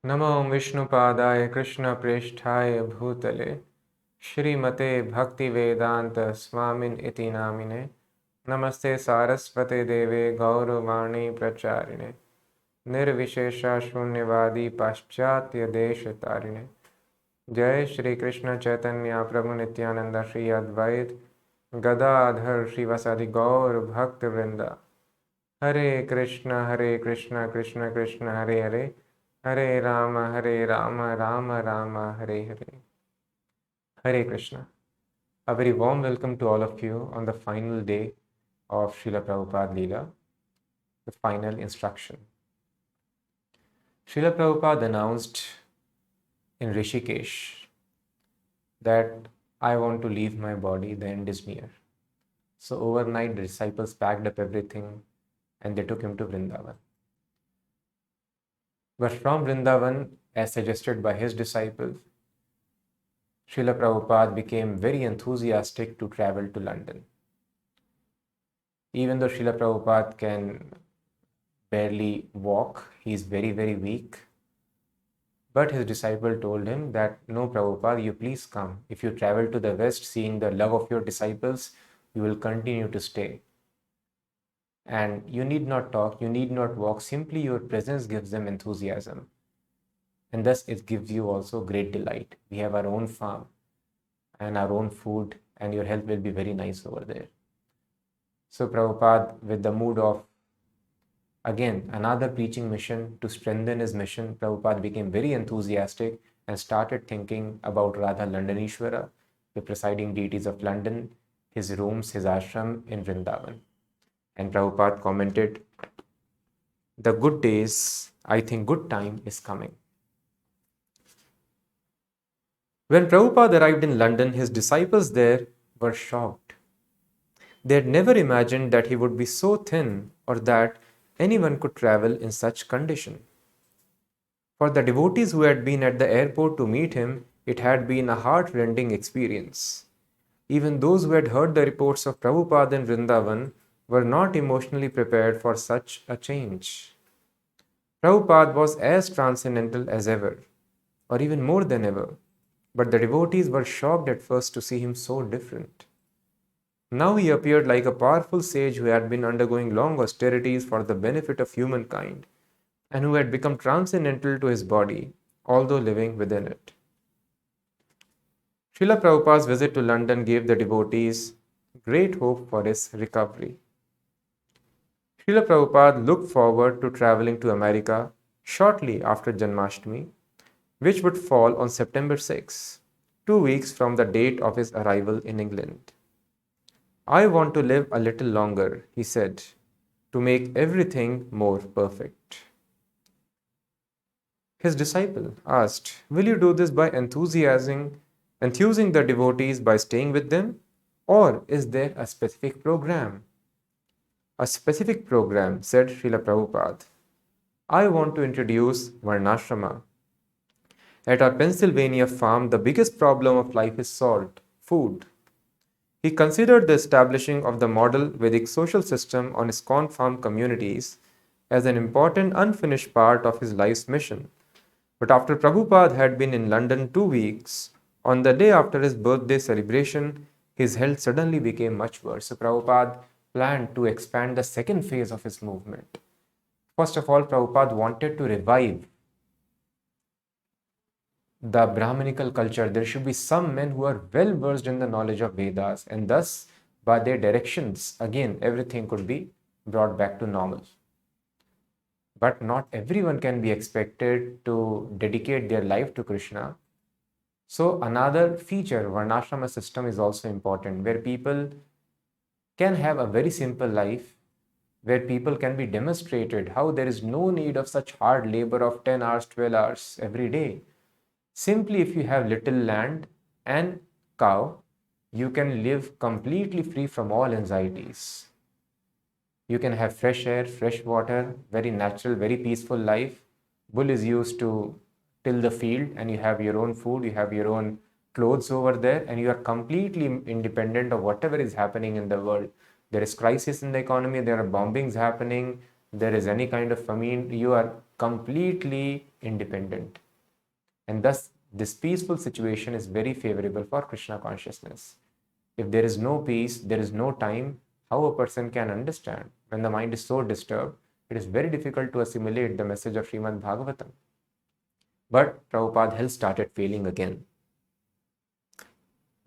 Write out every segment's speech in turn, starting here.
नमो विष्णुपादाय कृष्णप्रेष्ठाय भूतले श्रीमते भक्तिवेदांत स्वामिन इति नामिने नमस्ते सारस्वते देवे गौरवाणी प्रचारिणे निर्विशेषा शून्यवादी पाश्चात्य देश तारिणे जय श्री कृष्ण चैतन्य प्रभु नित्यानंद श्री अद्वैत गदाधर श्रीवासादि गौर भक्त वृंदा हरे Krishna Krishna Krishna Hare Hare Hare Ram Ram Ram Hare Hare. Hare Krishna. A very warm welcome to all of you on the final day of Srila Prabhupada LILA, the final instruction. Srila Prabhupada announced in Rishikesh that I want to leave my body, the end is near. So overnight the disciples packed up everything and they took him to Vrindavan. But from Vrindavan, as suggested by his disciples, Srila Prabhupada became very enthusiastic to travel to London. Even though Srila Prabhupada can barely walk, he is very, very weak. But his disciple told him that, no, Prabhupada, you please come. If you travel to the West, seeing the love of your disciples, you will continue to stay. And you need not talk, you need not walk, simply your presence gives them enthusiasm. And thus it gives you also great delight. We have our own farm and our own food, and your health will be very nice over there. So Prabhupada, with the mood of, again, another preaching mission to strengthen his mission, Prabhupada became very enthusiastic and started thinking about Radha Londonishwara, the presiding deities of London, his rooms, his ashram in Vrindavan. And Prabhupada commented, the good days, I think good time is coming. When Prabhupada arrived in London, his disciples there were shocked. They had never imagined that he would be so thin or that anyone could travel in such condition. For the devotees who had been at the airport to meet him, it had been a heart-rending experience. Even those who had heard the reports of Prabhupada in Vrindavan were not emotionally prepared for such a change. Prabhupada was as transcendental as ever, or even more than ever, but the devotees were shocked at first to see him so different. Now he appeared like a powerful sage who had been undergoing long austerities for the benefit of humankind and who had become transcendental to his body, although living within it. Srila Prabhupada's visit to London gave the devotees great hope for his recovery. Srila Prabhupada looked forward to traveling to America shortly after Janmashtami, which would fall on September 6, 2 weeks from the date of his arrival in England. I want to live a little longer, he said, to make everything more perfect. His disciple asked, will you do this by enthusing the devotees by staying with them? Or is there a specific program? A specific program, said Srila Prabhupada. I want to introduce Varnashrama. At our Pennsylvania farm, the biggest problem of life is salt, food. He considered the establishing of the model Vedic social system on his corn farm communities as an important unfinished part of his life's mission. But after Prabhupada had been in London 2 weeks, on the day after his birthday celebration, his health suddenly became much worse. So Prabhupada planned to expand the second phase of his movement. First of all, Prabhupada wanted to revive the Brahminical culture. There should be some men who are well versed in the knowledge of Vedas, and thus, by their directions, again, everything could be brought back to normal. But not everyone can be expected to dedicate their life to Krishna. So another feature, Varnashrama system, is also important, where people can have a very simple life, where people can be demonstrated how there is no need of such hard labor of 10 hours, 12 hours every day. Simply, if you have little land and cow, you can live completely free from all anxieties. You can have fresh air, fresh water, very natural, very peaceful life. Bull is used to till the field, and you have your own food, you have your own clothes over there, and you are completely independent of whatever is happening in the world. There is crisis in the economy, there are bombings happening, there is any kind of famine, you are completely independent. And thus, this peaceful situation is very favorable for Krishna consciousness. If there is no peace, there is no time, how a person can understand? When the mind is so disturbed, it is very difficult to assimilate the message of Srimad Bhagavatam. But Prabhupada's health started failing again.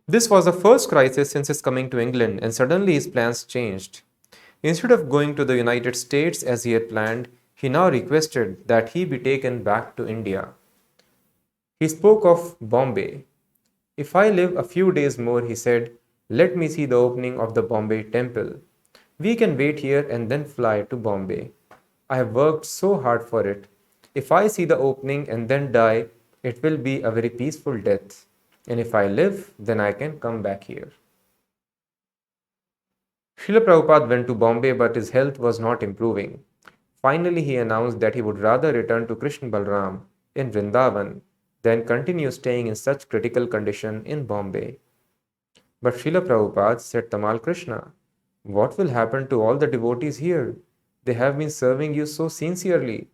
This was the first crisis since his coming to England, and suddenly his plans changed. Instead of going to the United States as he had planned, he now requested that he be taken back to India. He spoke of Bombay. If I live a few days more, he said, let me see the opening of the Bombay temple. We can wait here and then fly to Bombay. I have worked so hard for it. If I see the opening and then die, it will be a very peaceful death. And if I live, then I can come back here. Srila Prabhupada went to Bombay, but his health was not improving. Finally, he announced that he would rather return to Krishna Balram in Vrindavan than continue staying in such critical condition in Bombay. But Srila Prabhupada said, Tamal Krishna, what will happen to all the devotees here? They have been serving you so sincerely.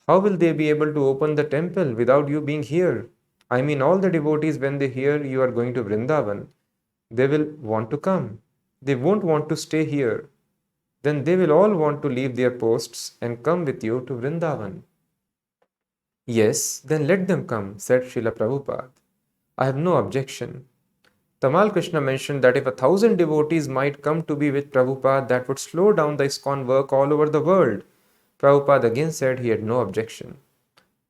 How will they be able to open the temple without you being here? I mean, all the devotees, when they hear you are going to Vrindavan, they will want to come. They won't want to stay here. Then they will all want to leave their posts and come with you to Vrindavan. Yes, then let them come, said Srila Prabhupada. I have no objection. Tamal Krishna mentioned that if 1,000 devotees might come to be with Prabhupada, that would slow down the ISKCON work all over the world. Prabhupada again said he had no objection.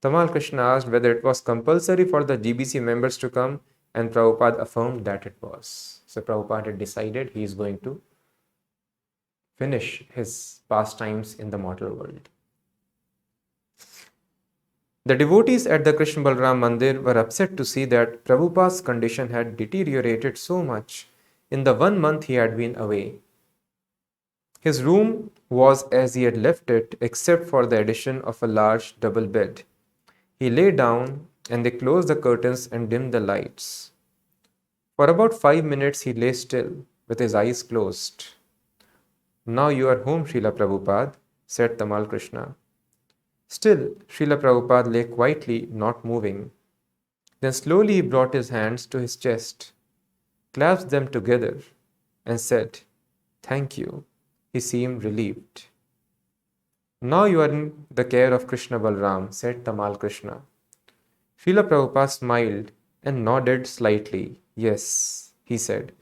Tamal Krishna asked whether it was compulsory for the GBC members to come, and Prabhupada affirmed that it was. So Prabhupada had decided he is going to finish his pastimes in the mortal world. The devotees at the Krishna Balram Mandir were upset to see that Prabhupada's condition had deteriorated so much in the 1 month he had been away. His room was as he had left it, except for the addition of a large double bed. He lay down and they closed the curtains and dimmed the lights. For about 5 minutes he lay still with his eyes closed. Now you are home, Srila Prabhupada, said Tamal Krishna. Still, Srila Prabhupada lay quietly, not moving. Then slowly he brought his hands to his chest, clasped them together, and said, Thank you. He seemed relieved. Now you are in the care of Krishna Balram, said Tamal Krishna. Srila Prabhupada smiled and nodded slightly. Yes, he said,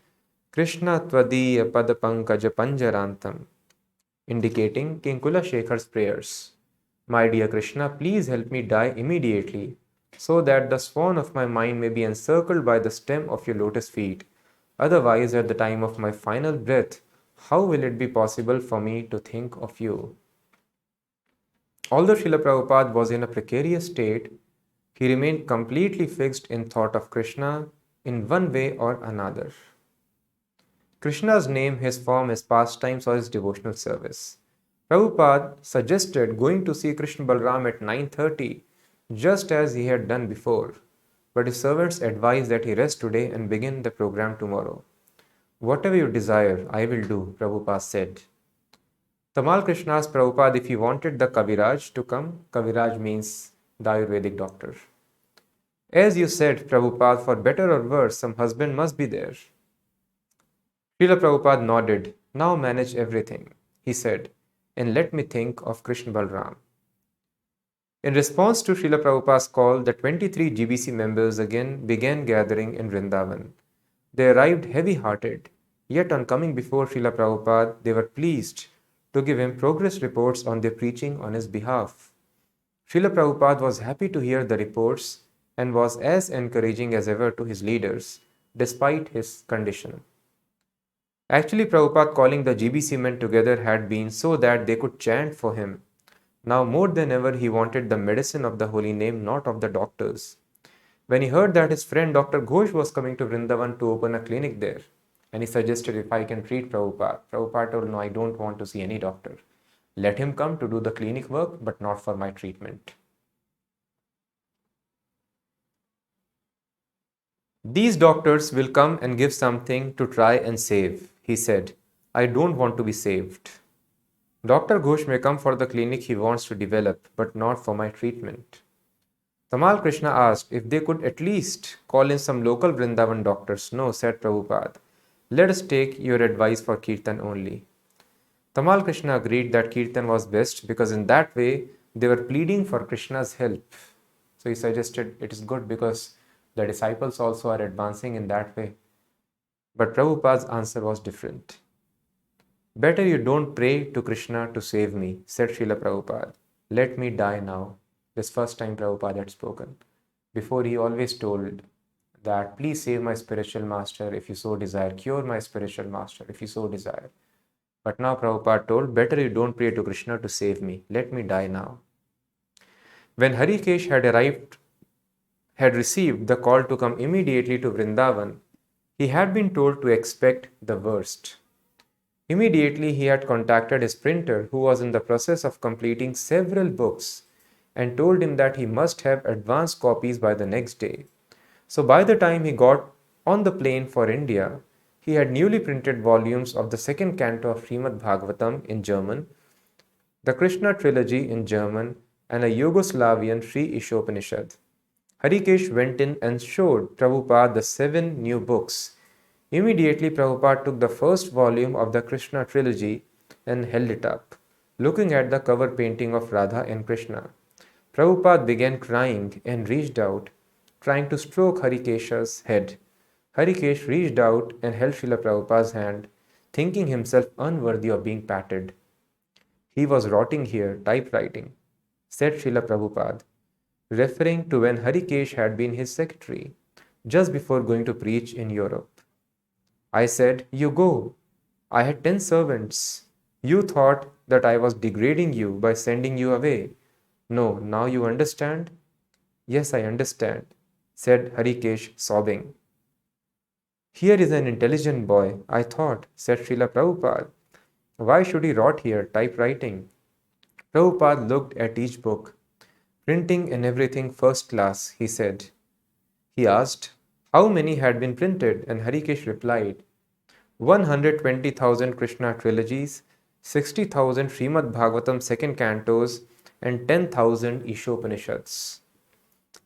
Krishna Tvadiya Padapankaja Panjarantam, indicating King Kula Shekhar's prayers. My dear Krishna, please help me die immediately, so that the swan of my mind may be encircled by the stem of your lotus feet. Otherwise, at the time of my final breath, how will it be possible for me to think of you? Although Srila Prabhupada was in a precarious state, he remained completely fixed in thought of Krishna in one way or another. Krishna's name, his form, his pastimes, or his devotional service. Prabhupada suggested going to see Krishna Balram at 9:30, just as he had done before, but his servants advised that he rest today and begin the program tomorrow. Whatever you desire, I will do, Prabhupada said. Tamal Krishna asked Prabhupada if he wanted the Kaviraj to come. Kaviraj means the Ayurvedic doctor. As you said, Prabhupada, for better or worse, some husband must be there. Srila Prabhupada nodded. Now manage everything, he said, and let me think of Krishna Balram. In response to Srila Prabhupada's call, the 23 GBC members again began gathering in Vrindavan. They arrived heavy-hearted, yet on coming before Srila Prabhupada, they were pleased to give him progress reports on their preaching on his behalf. Srila Prabhupada was happy to hear the reports and was as encouraging as ever to his leaders, despite his condition. Actually, Prabhupada calling the GBC men together had been so that they could chant for him. Now more than ever, he wanted the medicine of the holy name, not of the doctors. When he heard that his friend Dr. Ghosh was coming to Vrindavan to open a clinic there, and he suggested if I can treat Prabhupada, Prabhupada told, no, I don't want to see any doctor. Let him come to do the clinic work, but not for my treatment. These doctors will come and give something to try and save, he said. I don't want to be saved. Dr. Ghosh may come for the clinic he wants to develop, but not for my treatment. Tamal Krishna asked if they could at least call in some local Vrindavan doctors. No, said Prabhupada. Let us take your advice for Kirtan only. Tamal Krishna agreed that Kirtan was best because in that way they were pleading for Krishna's help. So he suggested it is good because the disciples also are advancing in that way. But Prabhupada's answer was different. Better you don't pray to Krishna to save me, said Srila Prabhupada. Let me die now. This first time Prabhupada had spoken. Before he always told that please save my spiritual master if you so desire, cure my spiritual master if you so desire. But now Prabhupada told, better you don't pray to Krishna to save me. Let me die now. When Harikesh had received the call to come immediately to Vrindavan, he had been told to expect the worst. Immediately he had contacted his printer, who was in the process of completing several books, and told him that he must have advance copies by the next day. So by the time he got on the plane for India, he had newly printed volumes of the second canto of Srimad Bhagavatam in German, the Krishna trilogy in German, and a Yugoslavian Sri Ishopanishad. Harikesh went in and showed Prabhupada the 7 new books. Immediately, Prabhupada took the first volume of the Krishna trilogy and held it up, looking at the cover painting of Radha and Krishna. Prabhupada began crying and reached out, trying to stroke Harikesha's head. Harikesh reached out and held Srila Prabhupada's hand, thinking himself unworthy of being patted. He was rotting here, typewriting, said Srila Prabhupada, referring to when Harikesh had been his secretary, just before going to preach in Europe. I said, you go. I had 10 servants. You thought that I was degrading you by sending you away. No, now you understand? Yes, I understand, said Harikesh, sobbing. Here is an intelligent boy, I thought, said Srila Prabhupada. Why should he rot here, typewriting? Prabhupada looked at each book. Printing and everything first class, he said. He asked, how many had been printed? And Harikesh replied, 120,000 Krishna trilogies, 60,000 Srimad Bhagavatam second cantos, and 10,000 Ishopanishads.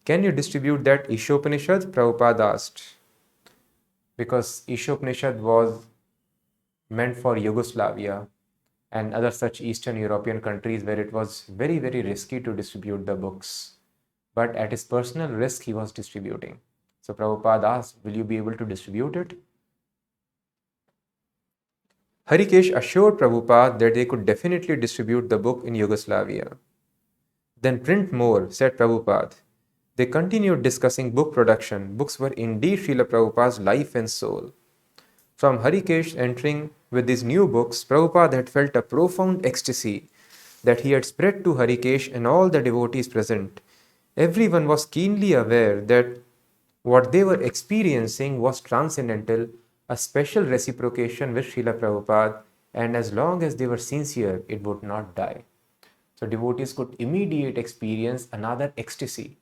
Can you distribute that Ishopanishad? Prabhupada asked. Because Ishopanishad was meant for Yugoslavia and other such Eastern European countries where it was very, very risky to distribute the books. But at his personal risk, he was distributing. So Prabhupada asked, will you be able to distribute it? Harikesh assured Prabhupada that they could definitely distribute the book in Yugoslavia. Then print more, said Prabhupada. They continued discussing book production. Books were indeed Srila Prabhupada's life and soul. From Harikesh entering with these new books, Prabhupada had felt a profound ecstasy that he had spread to Harikesh and all the devotees present. Everyone was keenly aware that what they were experiencing was transcendental, a special reciprocation with Srila Prabhupada, and as long as they were sincere, it would not die. So devotees could immediately experience another ecstasy.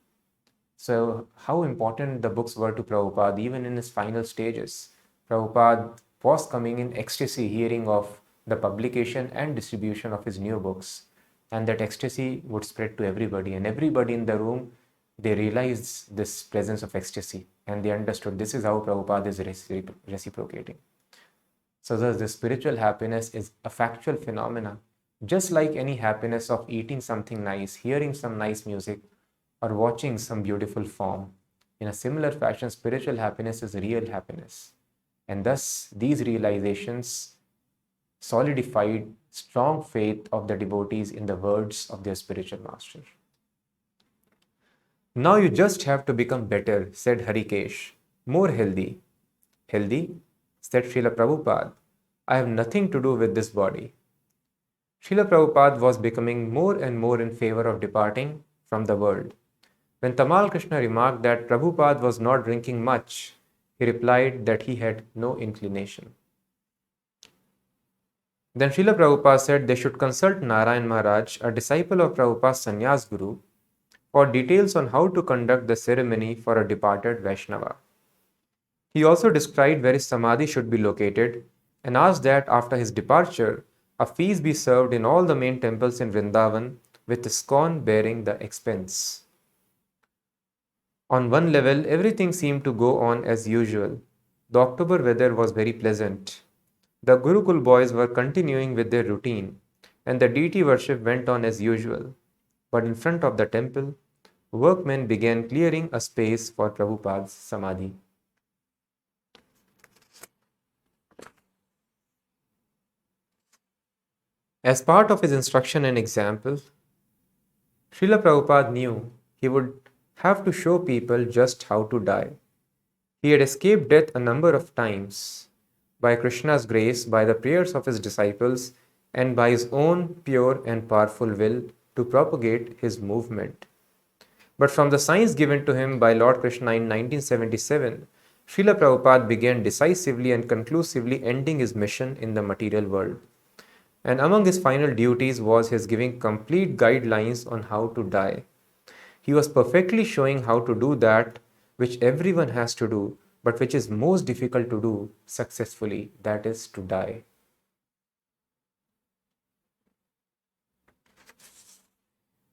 So how important the books were to Prabhupada, even in his final stages. Prabhupada was coming in ecstasy hearing of the publication and distribution of his new books. And that ecstasy would spread to everybody. And everybody in the room, they realized this presence of ecstasy. And they understood this is how Prabhupada is reciprocating. So thus the spiritual happiness is a factual phenomena. Just like any happiness of eating something nice, hearing some nice music, or watching some beautiful form. In a similar fashion, spiritual happiness is real happiness. And thus, these realizations solidified strong faith of the devotees in the words of their spiritual master. Now you just have to become better, said Harikesh, more healthy. Healthy? Said Srila Prabhupada. I have nothing to do with this body. Srila Prabhupada was becoming more and more in favor of departing from the world. When Tamal Krishna remarked that Prabhupada was not drinking much, he replied that he had no inclination. Then Srila Prabhupada said they should consult Narayan Maharaj, a disciple of Prabhupada's sannyas guru, for details on how to conduct the ceremony for a departed Vaishnava. He also described where his samadhi should be located and asked that after his departure, a feast be served in all the main temples in Vrindavan, with ISKCON bearing the expense. On one level, everything seemed to go on as usual. The October weather was very pleasant. The Gurukul boys were continuing with their routine, and the deity worship went on as usual. But in front of the temple, workmen began clearing a space for Prabhupada's samadhi. As part of his instruction and example, Srila Prabhupada knew he would have to show people just how to die. He had escaped death a number of times by Krishna's grace, by the prayers of his disciples, and by his own pure and powerful will to propagate his movement. But from the signs given to him by Lord Krishna in 1977, Srila Prabhupada began decisively and conclusively ending his mission in the material world. And among his final duties was his giving complete guidelines on how to die. He was perfectly showing how to do that which everyone has to do, but which is most difficult to do successfully, that is to die.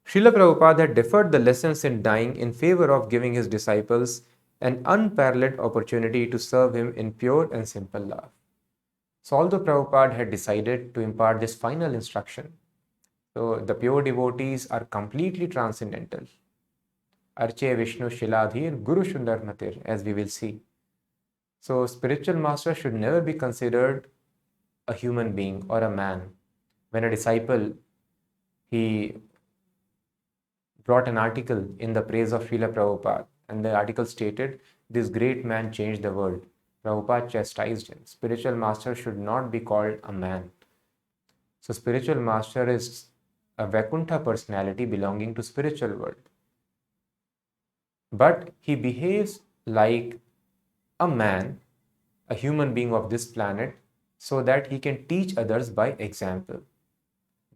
Srila Prabhupada had deferred the lessons in dying in favor of giving his disciples an unparalleled opportunity to serve him in pure and simple love. So, although Prabhupada had decided to impart this final instruction, so the pure devotees are completely transcendental. Arche Vishnu Shiladhir Guru Shundar Matir, as we will see. So, spiritual master should never be considered a human being or a man. When a disciple, he brought an article in the praise of Srila Prabhupada, and the article stated, "This great man changed the world." Prabhupada chastised him. Spiritual master should not be called a man. So, spiritual master is a Vaikuntha personality belonging to spiritual world. But he behaves like a man, a human being of this planet, so that he can teach others by example.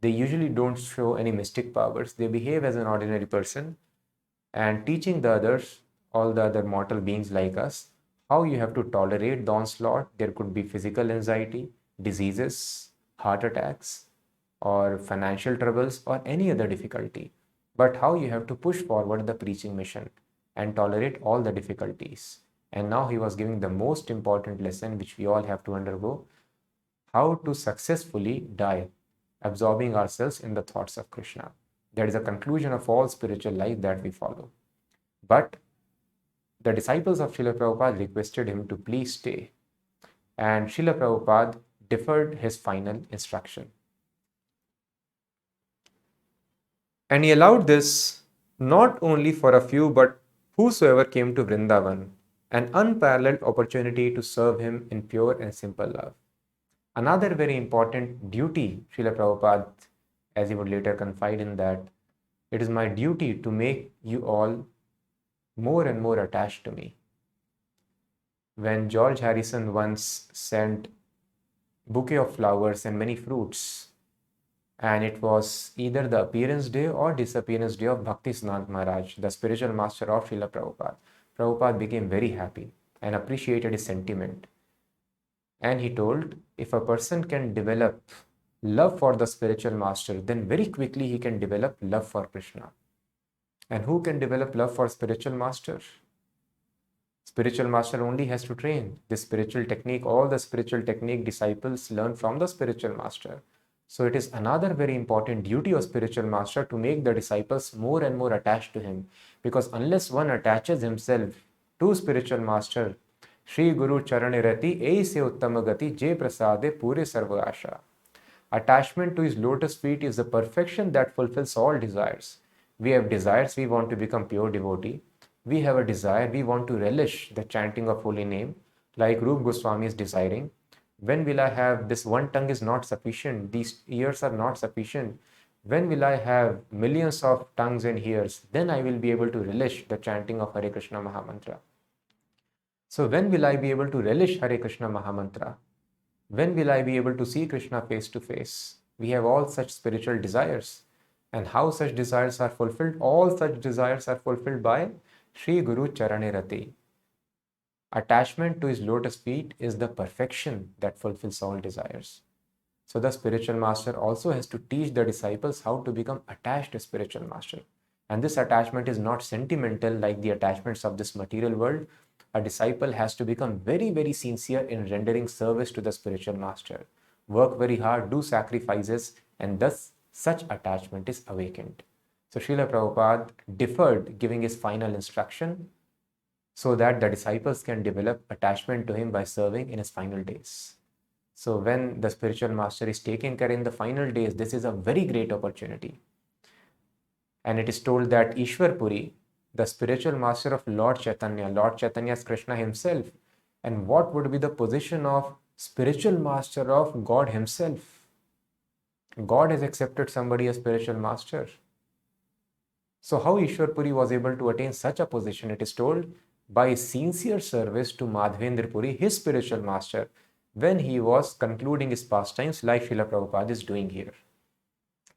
They usually don't show any mystic powers. They behave as an ordinary person and teaching the others, all the other mortal beings like us, how you have to tolerate the onslaught. There could be physical anxiety, diseases, heart attacks, or financial troubles, or any other difficulty. But how you have to push forward the preaching mission and tolerate all the difficulties. And now he was giving the most important lesson which we all have to undergo, how to successfully die, absorbing ourselves in the thoughts of Krishna. That is the conclusion of all spiritual life that we follow. But the disciples of Srila Prabhupada requested him to please stay. And Srila Prabhupada deferred his final instruction. And he allowed this not only for a few, but whosoever came to Vrindavan, an unparalleled opportunity to serve him in pure and simple love. Another very important duty, Srila Prabhupada, as he would later confide in that, it is my duty to make you all more and more attached to me. When George Harrison once sent bouquet of flowers and many fruits, and it was either the appearance day or disappearance day of Bhaktisiddhanta Maharaj, the spiritual master of Srila Prabhupada. Prabhupada became very happy and appreciated his sentiment. And he told, if a person can develop love for the spiritual master, then very quickly he can develop love for Krishna. And who can develop love for spiritual master? Spiritual master only has to train. This spiritual technique, all the spiritual technique disciples learn from the spiritual master. So it is another very important duty of spiritual master to make the disciples more and more attached to him. Because unless one attaches himself to spiritual master, Shri Guru Charane Rati Aise Uttama Gati Je Prasade Pure Sarva Asha. Attachment to his lotus feet is the perfection that fulfills all desires. We have desires, we want to become pure devotee. We have a desire, we want to relish the chanting of holy name, like Rup Goswami is desiring. When will I have this one tongue is not sufficient, these ears are not sufficient. When will I have millions of tongues and ears? Then I will be able to relish the chanting of Hare Krishna Mahamantra. So when will I be able to relish Hare Krishna Mahamantra? When will I be able to see Krishna face to face? We have all such spiritual desires. And how such desires are fulfilled? All such desires are fulfilled by Sri Guru Charane Rati. Attachment to his lotus feet is the perfection that fulfills all desires. So the spiritual master also has to teach the disciples how to become attached to spiritual master. And this attachment is not sentimental like the attachments of this material world. A disciple has to become very, very sincere in rendering service to the spiritual master, work very hard, do sacrifices, and thus such attachment is awakened. So Srila Prabhupada deferred giving his final instruction so that the disciples can develop attachment to him by serving in his final days. So when the spiritual master is taking care in the final days, this is a very great opportunity. And it is told that Ishwar Puri, the spiritual master of Lord Chaitanya is Krishna himself. And what would be the position of spiritual master of God himself? God has accepted somebody as spiritual master. So how Ishwar Puri was able to attain such a position? It is told by sincere service to Madhavendra Puri, his spiritual master, when he was concluding his pastimes like Srila Prabhupada is doing here.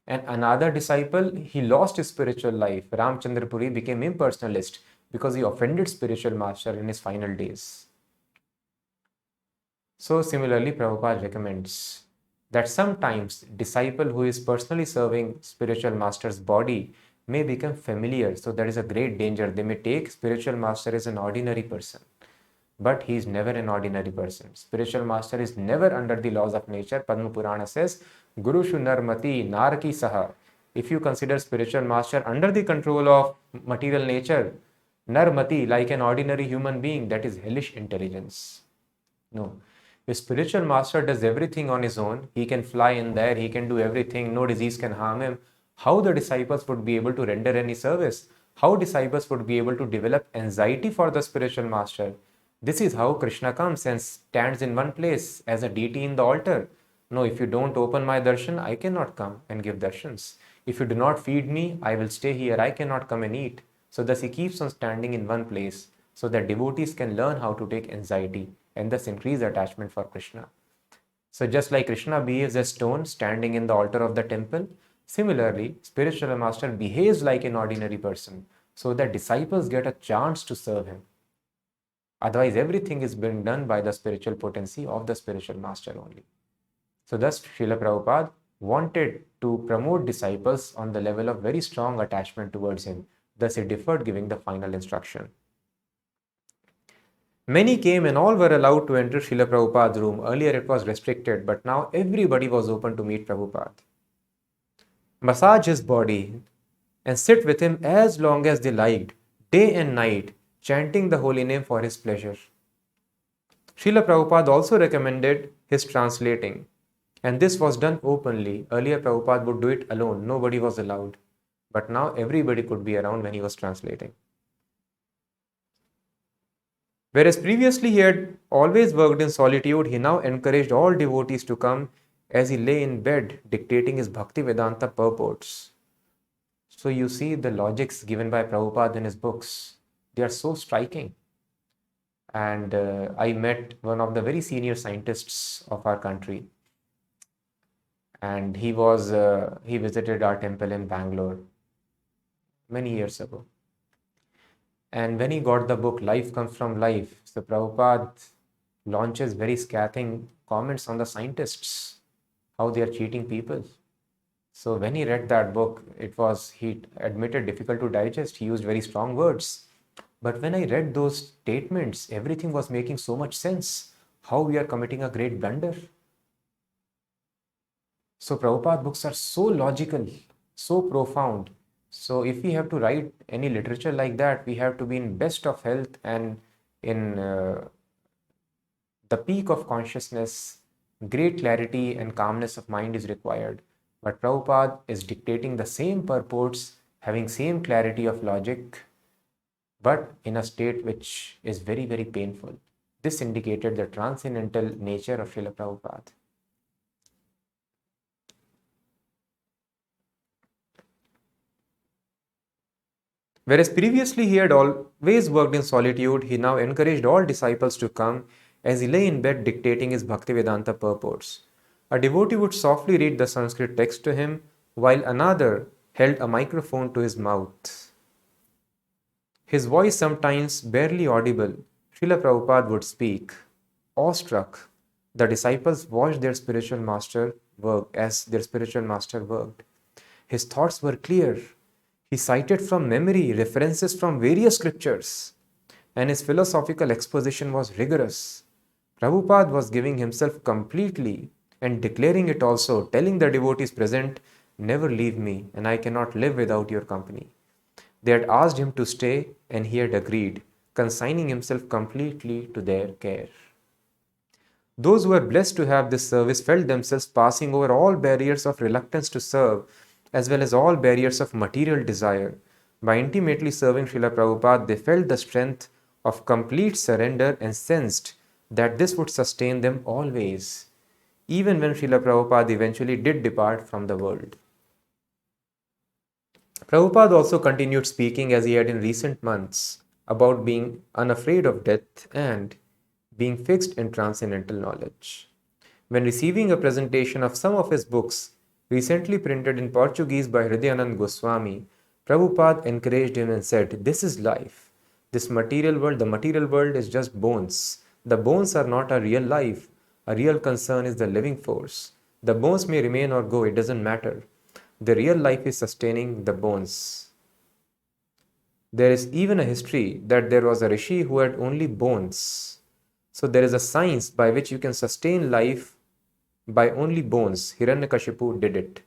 And another disciple, he lost his spiritual life. Ramchandra Puri became impersonalist because he offended spiritual master in his final days. So similarly, Prabhupada recommends that sometimes disciple who is personally serving spiritual master's body may become familiar. So there is a great danger. They may take spiritual master as an ordinary person, but he is never an ordinary person. Spiritual master is never under the laws of nature. Padma Purana says, Guru Shu Narmati Naraki Saha. If you consider spiritual master under the control of material nature, Narmati, like an ordinary human being, that is hellish intelligence. No. If spiritual master does everything on his own, he can fly in there, he can do everything, no disease can harm him, how the disciples would be able to render any service? How disciples would be able to develop anxiety for the spiritual master? This is how Krishna comes and stands in one place as a deity in the altar. No, if you don't open my darshan, I cannot come and give darshans. If you do not feed me, I will stay here, I cannot come and eat. So thus he keeps on standing in one place so that devotees can learn how to take anxiety and thus increase attachment for Krishna. So just like Krishna behaves as stone standing in the altar of the temple, similarly, spiritual master behaves like an ordinary person so that disciples get a chance to serve him. Otherwise, everything is being done by the spiritual potency of the spiritual master only. So thus, Srila Prabhupada wanted to promote disciples on the level of very strong attachment towards him. Thus, he deferred giving the final instruction. Many came and all were allowed to enter Srila Prabhupada's room. Earlier it was restricted, but now everybody was open to meet Prabhupada. Massage his body and sit with him as long as they liked, day and night, chanting the holy name for his pleasure. Srila Prabhupada also recommended his translating, and this was done openly. Earlier Prabhupada would do it alone, nobody was allowed. But now everybody could be around when he was translating. Whereas previously he had always worked in solitude, he now encouraged all devotees to come as he lay in bed dictating his Bhakti Vedanta purports. So you see the logics given by Prabhupada in his books, they are so striking. And I met one of the very senior scientists of our country. And he visited our temple in Bangalore many years ago. And when he got the book Life Comes from Life, so Prabhupada launches very scathing comments on the scientists, how they are cheating people. So when he read that book, he admitted, difficult to digest. He used very strong words. But when I read those statements, everything was making so much sense. How we are committing a great blunder. So Prabhupada books are so logical, so profound. So if we have to write any literature like that, we have to be in best of health and in the peak of consciousness. Great clarity and calmness of mind is required. But Prabhupada is dictating the same purports, having same clarity of logic, but in a state which is very, very painful. This indicated the transcendental nature of Srila Prabhupada. Whereas previously he had always worked in solitude, he now encouraged all disciples to come as he lay in bed dictating his Bhaktivedanta purports. A devotee would softly read the Sanskrit text to him, while another held a microphone to his mouth. His voice sometimes barely audible, Srila Prabhupada would speak. Awestruck, the disciples watched their spiritual master worked, as their spiritual master worked. His thoughts were clear. He cited from memory references from various scriptures, and his philosophical exposition was rigorous. Prabhupada was giving himself completely and declaring it also, telling the devotees present, "Never leave me, and I cannot live without your company." They had asked him to stay, and he had agreed, consigning himself completely to their care. Those who were blessed to have this service felt themselves passing over all barriers of reluctance to serve, as well as all barriers of material desire. By intimately serving Srila Prabhupada, they felt the strength of complete surrender and sensed that this would sustain them always, even when Srila Prabhupada eventually did depart from the world. Prabhupada also continued speaking as he had in recent months about being unafraid of death and being fixed in transcendental knowledge. When receiving a presentation of some of his books, recently printed in Portuguese by Hridayanand Goswami, Prabhupada encouraged him and said, "This is life. This material world, the material world is just bones. The bones are not a real life. A real concern is the living force. The bones may remain or go, it doesn't matter. The real life is sustaining the bones." There is even a history that there was a rishi who had only bones. So there is a science by which you can sustain life by only bones. Hiranyakashipu did it.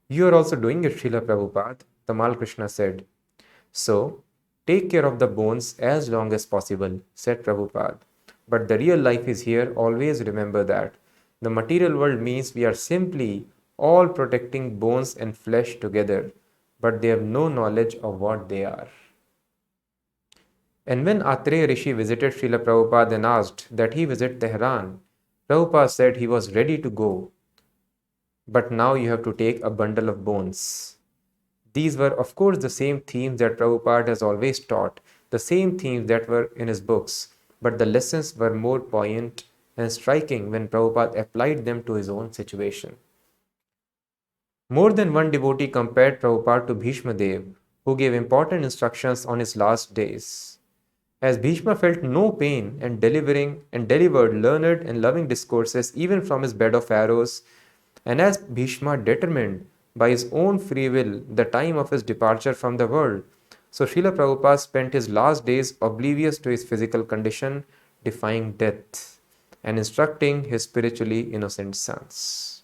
"You are also doing it, Srila Prabhupada," Tamal Krishna said. "So, take care of the bones as long as possible," said Prabhupada. "But the real life is here, always remember that. The material world means we are simply all protecting bones and flesh together, but they have no knowledge of what they are." And when Atreya Rishi visited Srila Prabhupada and asked that he visit Tehran, Prabhupada said he was ready to go, but now you have to take a bundle of bones. These were, of course, the same themes that Prabhupada has always taught, the same themes that were in his books, but the lessons were more poignant and striking when Prabhupada applied them to his own situation. More than one devotee compared Prabhupada to Bhishma Dev, who gave important instructions on his last days. As Bhishma felt no pain and delivered learned and loving discourses even from his bed of arrows, and as Bhishma determined by his own free will the time of his departure from the world, so Srila Prabhupada spent his last days oblivious to his physical condition, defying death, and instructing his spiritually innocent sons.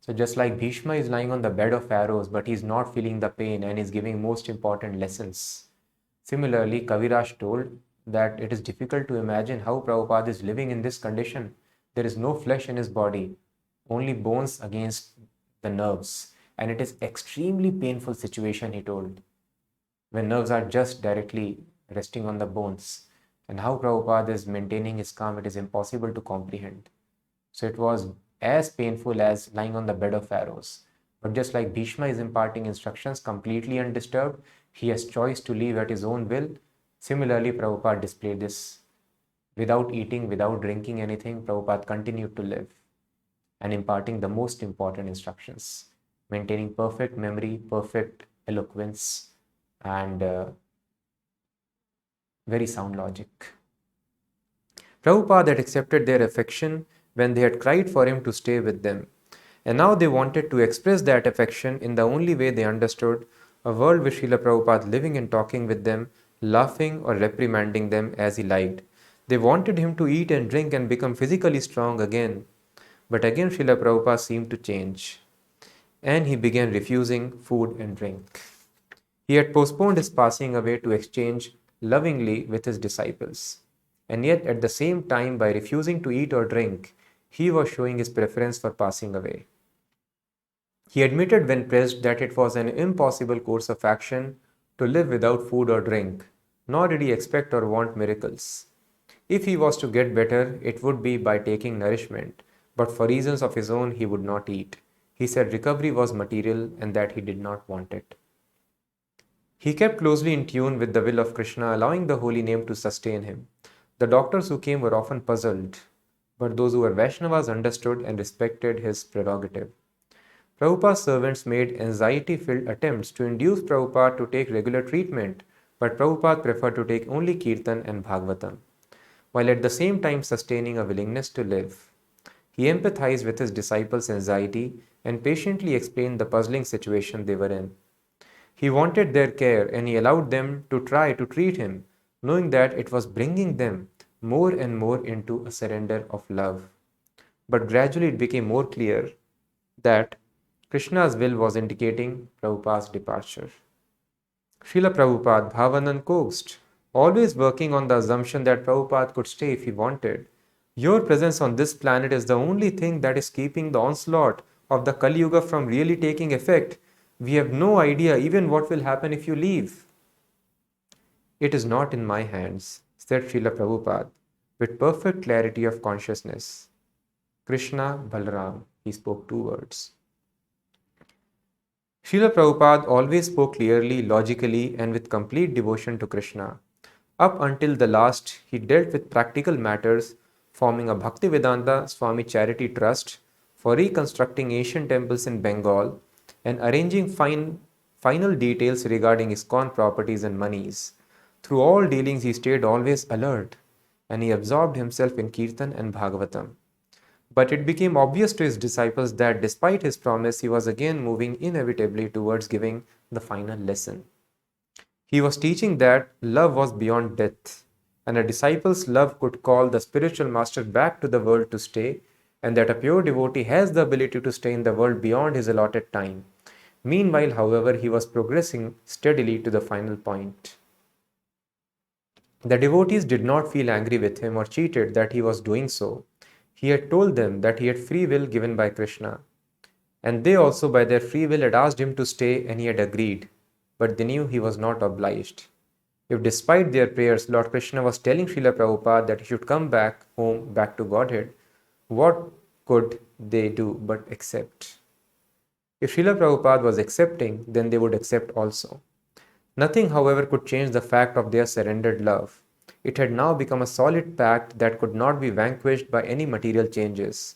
So just like Bhishma is lying on the bed of arrows, but he's not feeling the pain and is giving most important lessons. Similarly, Kaviraj told that it is difficult to imagine how Prabhupada is living in this condition. There is no flesh in his body, only bones against the nerves. And it is extremely painful situation, he told, when nerves are just directly resting on the bones. And how Prabhupada is maintaining his calm, it is impossible to comprehend. So it was as painful as lying on the bed of arrows. But just like Bhishma is imparting instructions completely undisturbed, he has choice to leave at his own will. Similarly, Prabhupada displayed this. Without eating, without drinking anything, Prabhupada continued to live and imparting the most important instructions, maintaining perfect memory, perfect eloquence, and very sound logic. Prabhupada had accepted their affection when they had cried for him to stay with them. And now they wanted to express that affection in the only way they understood, a world with Srila Prabhupada living and talking with them, laughing or reprimanding them as he liked. They wanted him to eat and drink and become physically strong again. But again Srila Prabhupada seemed to change, and he began refusing food and drink. He had postponed his passing away to exchange lovingly with his disciples. And yet at the same time, by refusing to eat or drink, he was showing his preference for passing away. He admitted when pressed that it was an impossible course of action to live without food or drink, nor did he expect or want miracles. If he was to get better, it would be by taking nourishment, but for reasons of his own, he would not eat. He said recovery was material and that he did not want it. He kept closely in tune with the will of Krishna, allowing the holy name to sustain him. The doctors who came were often puzzled, but those who were Vaishnavas understood and respected his prerogative. Prabhupada's servants made anxiety-filled attempts to induce Prabhupada to take regular treatment, but Prabhupada preferred to take only Kirtan and Bhagavatam, while at the same time sustaining a willingness to live. He empathized with his disciples' anxiety and patiently explained the puzzling situation they were in. He wanted their care and he allowed them to try to treat him, knowing that it was bringing them more and more into a surrender of love. But gradually it became more clear that Krishna's will was indicating Prabhupada's departure. Srila Prabhupada, Bhavanand coaxed, always working on the assumption that Prabhupada could stay if he wanted. Your presence on this planet is the only thing that is keeping the onslaught of the Kali Yuga from really taking effect. We have no idea even what will happen if you leave. It is not in my hands, said Srila Prabhupada, with perfect clarity of consciousness. Krishna, Balaram, he spoke two words. Srila Prabhupada always spoke clearly, logically, and with complete devotion to Krishna. Up until the last, he dealt with practical matters, forming a Bhaktivedanta Swami Charity Trust for reconstructing ancient temples in Bengal and arranging final details regarding ISKCON properties and monies. Through all dealings, he stayed always alert and he absorbed himself in Kirtan and Bhagavatam. But it became obvious to his disciples that despite his promise, he was again moving inevitably towards giving the final lesson. He was teaching that love was beyond death, and a disciple's love could call the spiritual master back to the world to stay, and that a pure devotee has the ability to stay in the world beyond his allotted time. Meanwhile, however, he was progressing steadily to the final point. The devotees did not feel angry with him or cheated that he was doing so. He had told them that he had free will given by Krishna, and they also by their free will had asked him to stay and he had agreed, but they knew he was not obliged. If despite their prayers Lord Krishna was telling Srila Prabhupada that he should come back home, back to Godhead, what could they do but accept? If Srila Prabhupada was accepting, then they would accept also. Nothing, however, could change the fact of their surrendered love. It had now become a solid pact that could not be vanquished by any material changes.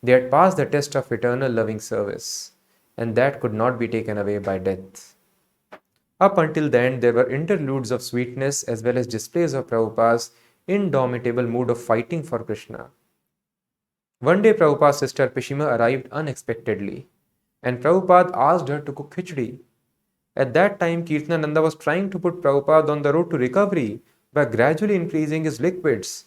They had passed the test of eternal loving service, and that could not be taken away by death. Up until then, there were interludes of sweetness as well as displays of Prabhupada's indomitable mood of fighting for Krishna. One day, Prabhupada's sister Pishima arrived unexpectedly, and Prabhupada asked her to cook khichdi. At that time, Kirtananda was trying to put Prabhupada on the road to recovery by gradually increasing his liquids.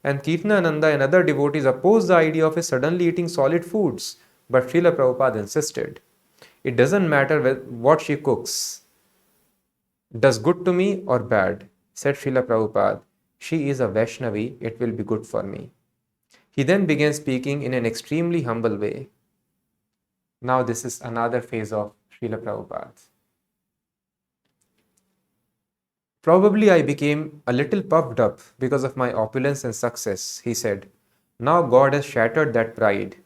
And Kirtananda and other devotees opposed the idea of his suddenly eating solid foods, but Srila Prabhupada insisted. It doesn't matter what she cooks, does good to me or bad, said Srila Prabhupada. She is a Vaishnavi, it will be good for me. He then began speaking in an extremely humble way. Now this is another phase of Srila Prabhupada. Probably I became a little puffed up because of my opulence and success, he said. Now God has shattered that pride.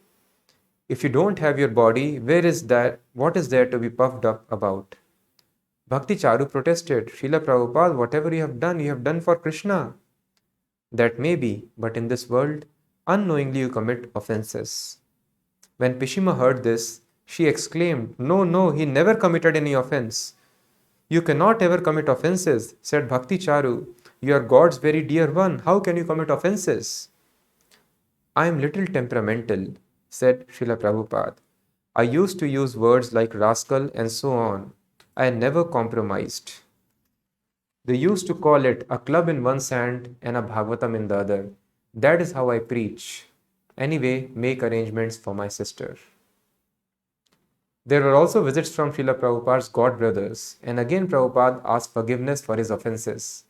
If you don't have your body, what is there to be puffed up about? Bhakti Charu protested, Srila Prabhupada, whatever you have done for Krishna. That may be, but in this world, unknowingly you commit offenses. When Pishima heard this, she exclaimed, No, he never committed any offense. You cannot ever commit offenses, said Bhakti Charu. You are God's very dear one. How can you commit offenses? I am little temperamental, said Srila Prabhupada. I used to use words like rascal and so on. I never compromised. They used to call it a club in one hand and a Bhagavatam in the other. That is how I preach. Anyway, make arrangements for my sister. There were also visits from Srila Prabhupada's god brothers, and again Prabhupada asked forgiveness for his offenses.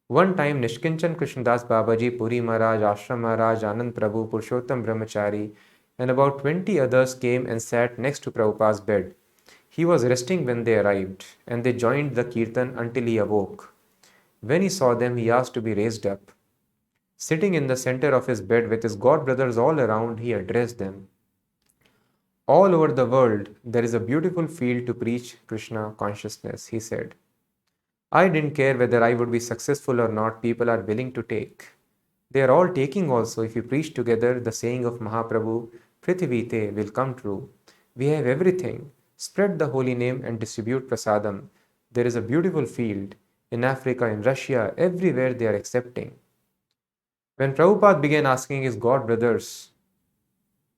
One time, Nishkinchan Krishnadas Babaji, Puri Maharaj, Ashram Maharaj, Anand Prabhu, Purushottam Brahmachari, and about 20 others came and sat next to Prabhupada's bed. He was resting when they arrived, and they joined the kirtan until he awoke. When he saw them, he asked to be raised up. Sitting in the center of his bed with his god brothers all around, he addressed them. All over the world, there is a beautiful field to preach Krishna consciousness, he said. I didn't care whether I would be successful or not, people are willing to take. They are all taking also. If we preach together, the saying of Mahaprabhu, Prithivite, will come true. We have everything. Spread the holy name and distribute prasadam. There is a beautiful field. In Africa, in Russia, everywhere they are accepting. When Prabhupada began asking his god brothers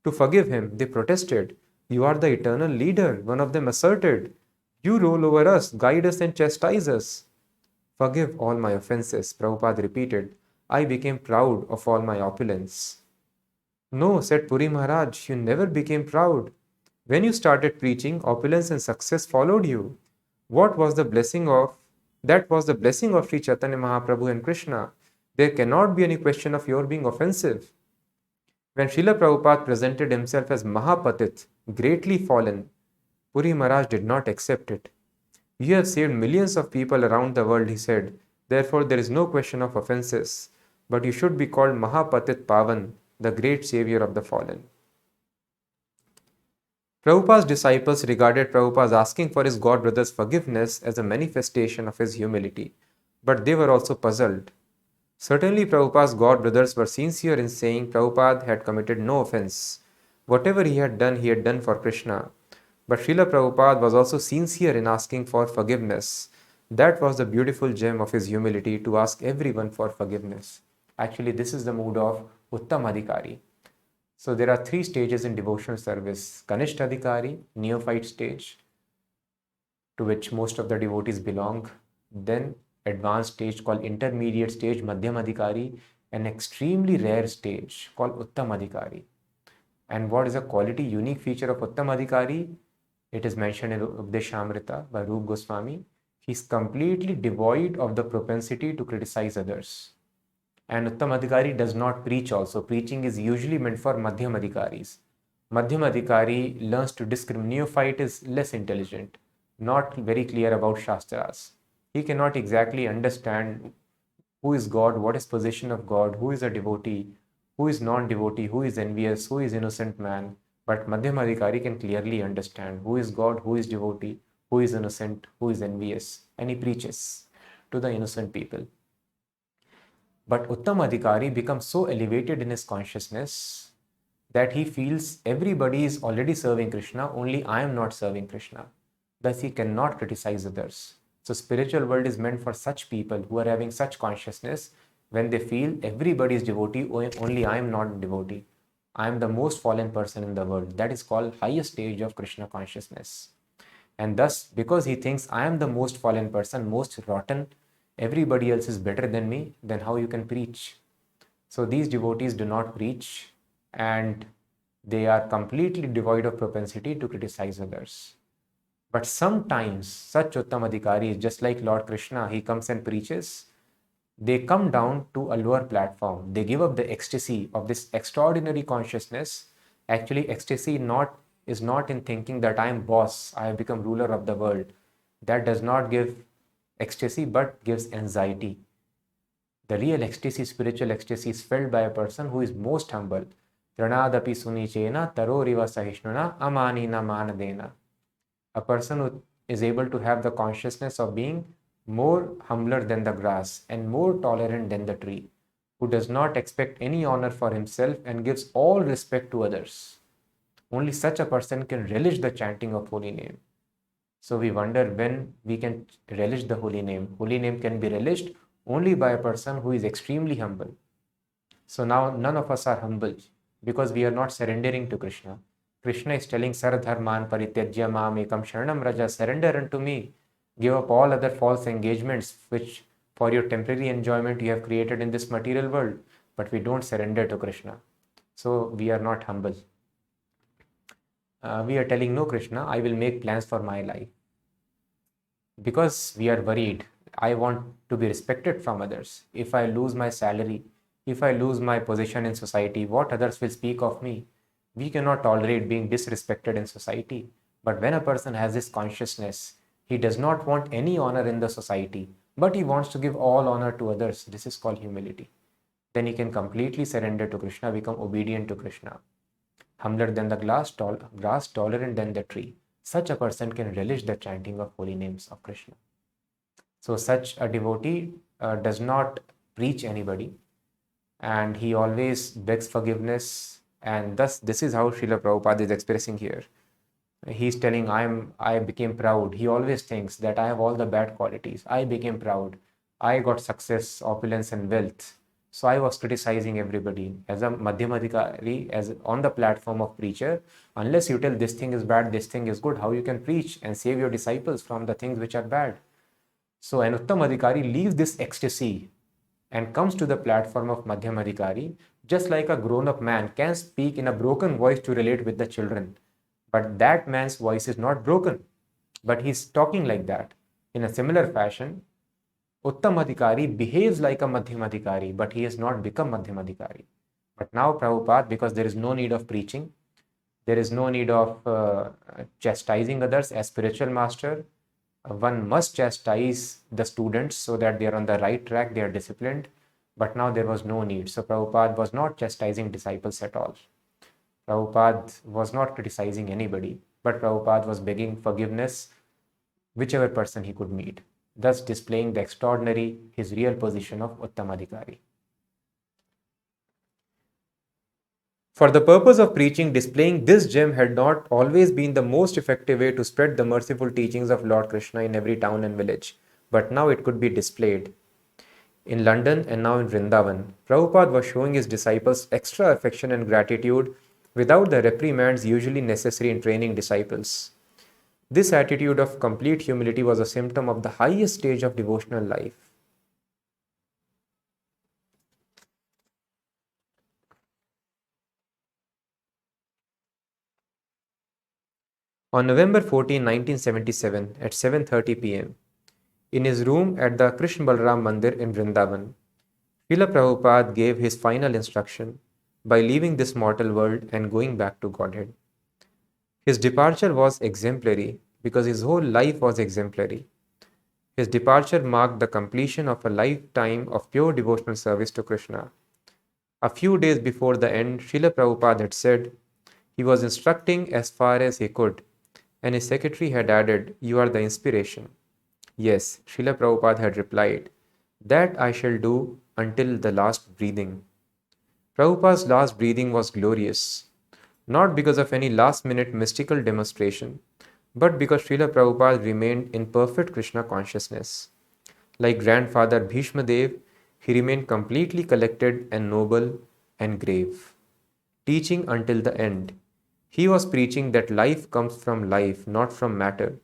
to forgive him. They protested. You are the eternal leader, one of them asserted. You rule over us, guide us and chastise us. Forgive all my offenses, Prabhupada repeated. I became proud of all my opulence. No, said Puri Maharaj, you never became proud. When you started preaching, opulence and success followed you. What was the blessing of? That was the blessing of Sri Chaitanya Mahaprabhu and Krishna. There cannot be any question of your being offensive. When Srila Prabhupada presented himself as Mahapatit, greatly fallen, Puri Maharaj did not accept it. You have saved millions of people around the world, he said. Therefore, there is no question of offenses. But you should be called Mahapatit Pavan, the great savior of the fallen. Prabhupada's disciples regarded Prabhupada's asking for his god brother's forgiveness as a manifestation of his humility, but they were also puzzled. Certainly, Prabhupada's god brothers were sincere in saying Prabhupada had committed no offense. Whatever he had done for Krishna. But Srila Prabhupada was also sincere in asking for forgiveness. That was the beautiful gem of his humility, to ask everyone for forgiveness. Actually, this is the mood of Uttamadhikari. So there are 3 stages in devotional service. Kanishtha neophyte stage, to which most of the devotees belong. Then advanced stage called intermediate stage, Madhyamadhikari, an extremely rare stage called Uttamadhikari. And what is a quality, unique feature of Uttamadhikari? It is mentioned in Updeshamrita by Rup Goswami. He is completely devoid of the propensity to criticize others. And Uttamadhikari does not preach also. Preaching is usually meant for Madhyamadhikaris. Madhyamadhikari learns to discriminate. Neophyte is less intelligent, not very clear about Shastras. He cannot exactly understand who is God, what is position of God, who is a devotee, who is non-devotee, who is envious, who is innocent man. But Madhyamadhikari can clearly understand who is God, who is devotee, who is innocent, who is envious. And he preaches to the innocent people. But Uttamadhikari becomes so elevated in his consciousness that he feels everybody is already serving Krishna, only I am not serving Krishna. Thus he cannot criticize others. So spiritual world is meant for such people who are having such consciousness, when they feel everybody is devotee, only I am not devotee. I am the most fallen person in the world. That is called highest stage of Krishna consciousness. And thus, because he thinks I am the most fallen person, most rotten, everybody else is better than me, then how you can preach? So these devotees do not preach, and they are completely devoid of propensity to criticize others. But sometimes such Uttamadhikaris, just like Lord Krishna, he comes and preaches, they come down to a lower platform. They give up the ecstasy of this extraordinary consciousness. Actually, ecstasy is not in thinking that I am boss, I have become ruler of the world. That does not give ecstasy, but gives anxiety. The real ecstasy, spiritual ecstasy, is felt by a person who is most humble. Tranadapi sunichena taroriva sahishnuna amanina manadena. A person who is able to have the consciousness of being more humbler than the grass and more tolerant than the tree, who does not expect any honor for himself and gives all respect to others. Only such a person can relish the chanting of holy name. So we wonder when we can relish the holy name. Holy name can be relished only by a person who is extremely humble. So now none of us are humble because we are not surrendering to Krishna. Krishna is telling Saradharman Parityajya Mam Ekam Sharanam Raja, surrender unto me. Give up all other false engagements which for your temporary enjoyment you have created in this material world. But we don't surrender to Krishna. So we are not humble. We are telling, no Krishna, I will make plans for my life. Because we are worried. I want to be respected from others. If I lose my salary, if I lose my position in society, what others will speak of me? We cannot tolerate being disrespected in society. But when a person has this consciousness, he does not want any honor in the society, but he wants to give all honor to others. This is called humility. Then he can completely surrender to Krishna, become obedient to Krishna. Humbler than the grass, tolerant than the tree. Such a person can relish the chanting of holy names of Krishna. So such a devotee does not preach anybody, and he always begs forgiveness. And thus, this is how Srila Prabhupada is expressing here. He's telling, I became proud. He always thinks that I have all the bad qualities. I became proud. I got success, opulence, and wealth. So I was criticizing everybody as a Madhyamadikari, as on the platform of preacher. Unless you tell this thing is bad, this thing is good, how you can preach and save your disciples from the things which are bad? So an Uttam Adhikari leaves this ecstasy and comes to the platform of Madhyam Adhikari, just like a grown-up man can speak in a broken voice to relate with the children. But that man's voice is not broken, but he's talking like that. In a similar fashion, Uttam Adhikari behaves like a Madhyam Adhikari, but he has not become Madhyam Adhikari. But now Prabhupada, because there is no need of preaching, there is no need of chastising others as spiritual master, one must chastise the students so that they are on the right track, they are disciplined. But now there was no need. So Prabhupada was not chastising disciples at all. Prabhupada was not criticizing anybody, but Prabhupada was begging forgiveness whichever person he could meet, thus displaying the extraordinary, his real position of Uttamadhikari. For the purpose of preaching, displaying this gem had not always been the most effective way to spread the merciful teachings of Lord Krishna in every town and village, but now it could be displayed. In London and now in Vrindavan, Prabhupada was showing his disciples extra affection and gratitude without the reprimands usually necessary in training disciples. This attitude of complete humility was a symptom of the highest stage of devotional life. On November 14, 1977, at 7:30 p.m., in his room at the Krishna Balram Mandir in Vrindavan, Srila Prabhupada gave his final instruction by leaving this mortal world and going back to Godhead. His departure was exemplary because his whole life was exemplary. His departure marked the completion of a lifetime of pure devotional service to Krishna. A few days before the end, Srila Prabhupada had said he was instructing as far as he could, and his secretary had added, "You are the inspiration." Yes, Srila Prabhupada had replied, "That I shall do until the last breathing." Prabhupada's last breathing was glorious, not because of any last-minute mystical demonstration, but because Srila Prabhupada remained in perfect Krishna consciousness. Like grandfather Bhishma Dev, he remained completely collected and noble and grave, teaching until the end. He was preaching that life comes from life, not from matter,